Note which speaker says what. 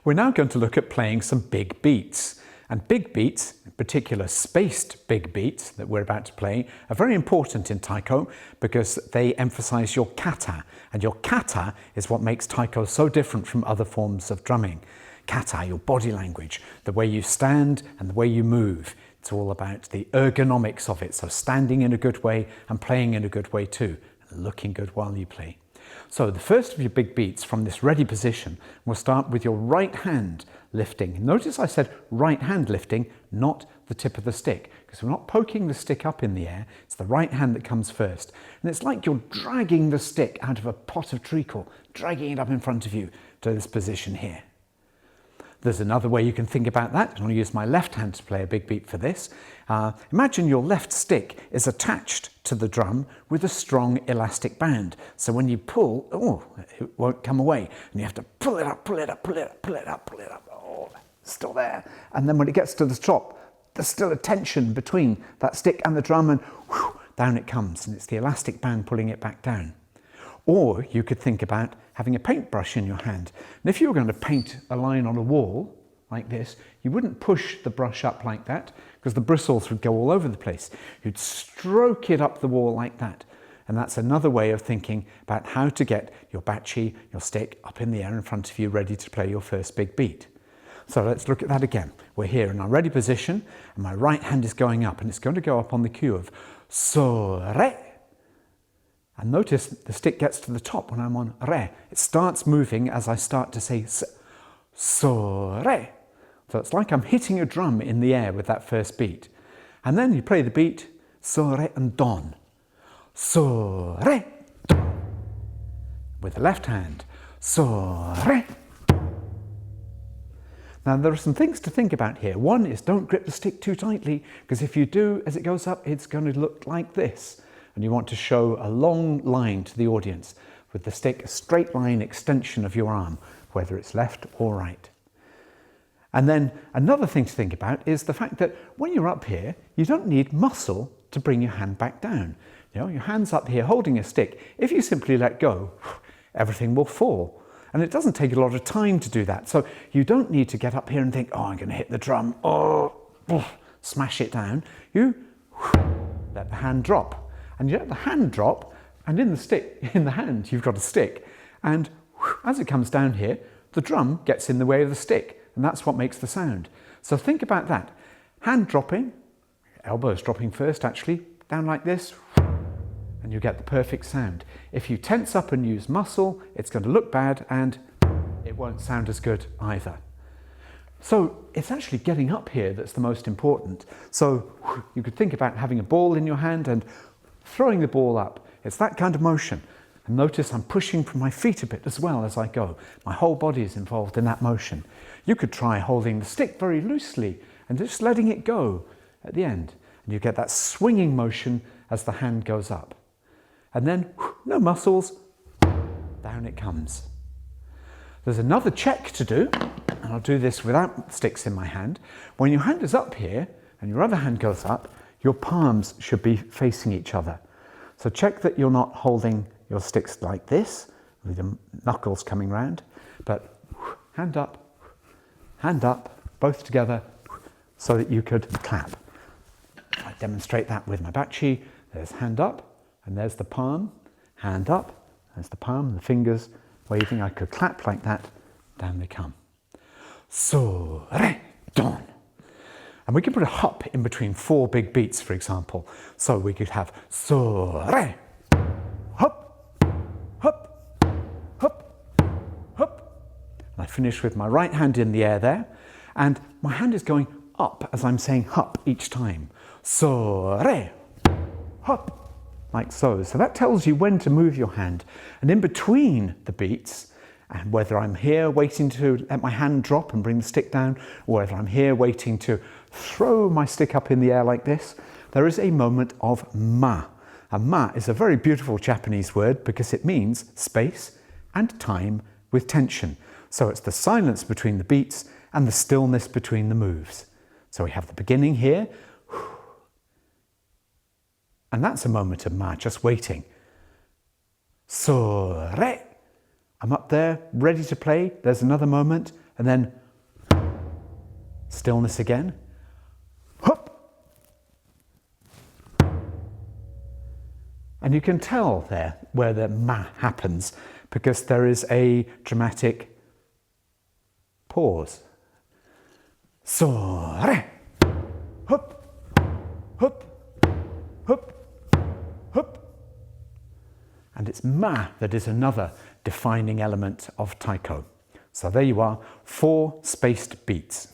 Speaker 1: We're now going to look at playing some big beats. And big beats, in particular spaced big beats that we're about to play, are very important in Taiko because they emphasize your kata. And your kata is what makes Taiko so different from other forms of drumming. Kata, your body language, the way you stand and the way you move. It's all about the ergonomics of it. So standing in a good way and playing in a good way too, and looking good while you play. So the first of your big beats from this ready position will start with your right hand lifting. Notice I said right hand lifting, not the tip of the stick, because we're not poking the stick up in the air. It's the right hand that comes first. And it's like you're dragging the stick out of a pot of treacle, dragging it up in front of you to this position here. There's another way you can think about that. I'm going to use my left hand to play a big beat for this. Imagine your left stick is attached to the drum with a strong elastic band. So when you pull, it won't come away. And you have to pull it up, pull it up, pull it up, pull it up, pull it up. Oh, still there. And then when it gets to the top, there's still a tension between that stick and the drum, and whew, down it comes. And it's the elastic band pulling it back down. Or you could think about having a paintbrush in your hand. And if you were going to paint a line on a wall like this, you wouldn't push the brush up like that because the bristles would go all over the place. You'd stroke it up the wall like that. And that's another way of thinking about how to get your bachi, your stick, up in the air in front of you, ready to play your first big beat. So let's look at that again. We're here in our ready position, and my right hand is going up, and it's going to go up on the cue of so, re. And notice the stick gets to the top when I'm on re. It starts moving as I start to say so, re. So it's like I'm hitting a drum in the air with that first beat. And then you play the beat so, re and don. So, re, don. With the left hand. So, re. Now there are some things to think about here. One is don't grip the stick too tightly, because if you do, as it goes up, it's going to look like this. And you want to show a long line to the audience with the stick, a straight line extension of your arm, whether it's left or right. And then another thing to think about is the fact that when you're up here, you don't need muscle to bring your hand back down. You know, your hand's up here holding a stick. If you simply let go, everything will fall. And it doesn't take a lot of time to do that. So you don't need to get up here and think, oh, I'm going to hit the drum, smash it down. You let the hand drop. And you let the hand drop, and in the hand, you've got a stick. And as it comes down here, the drum gets in the way of the stick, and that's what makes the sound. So think about that. Hand dropping, elbows dropping first actually, down like this, and you get the perfect sound. If you tense up and use muscle, it's going to look bad, and it won't sound as good either. So it's actually getting up here that's the most important. So you could think about having a ball in your hand and throwing the ball up. It's that kind of motion. And notice I'm pushing from my feet a bit as well as I go. My whole body is involved in that motion. You could try holding the stick very loosely and just letting it go at the end. And you get that swinging motion as the hand goes up. And then, no muscles, down it comes. There's another check to do, and I'll do this without sticks in my hand. When your hand is up here and your other hand goes up, your palms should be facing each other. So check that you're not holding your sticks like this, with the knuckles coming round, but hand up, both together, so that you could clap. I demonstrate that with my bachi. There's hand up, and there's the palm, hand up, there's the palm, the fingers waving. I could clap like that, down they come. So, re, don. And we could put a hop in between 4 big beats, for example. So we could have so, re, hop, hop, hop, hop. And I finish with my right hand in the air there. And my hand is going up as I'm saying hop each time. So, re, hop, like so. So that tells you when to move your hand. And in between the beats, and whether I'm here waiting to let my hand drop and bring the stick down, or whether I'm here waiting to throw my stick up in the air like this, there is a moment of ma. And ma is a very beautiful Japanese word because it means space and time with tension. So it's the silence between the beats and the stillness between the moves. So we have the beginning here, and that's a moment of ma, just waiting. So, re. I'm up there, ready to play. There's another moment. and then stillness again. Hup. And you can tell there where the ma happens because there is a dramatic pause. So, re. Hup, hup, hup, hup. And it's ma that is another defining element of Taiko. So there you are, 4 spaced beats.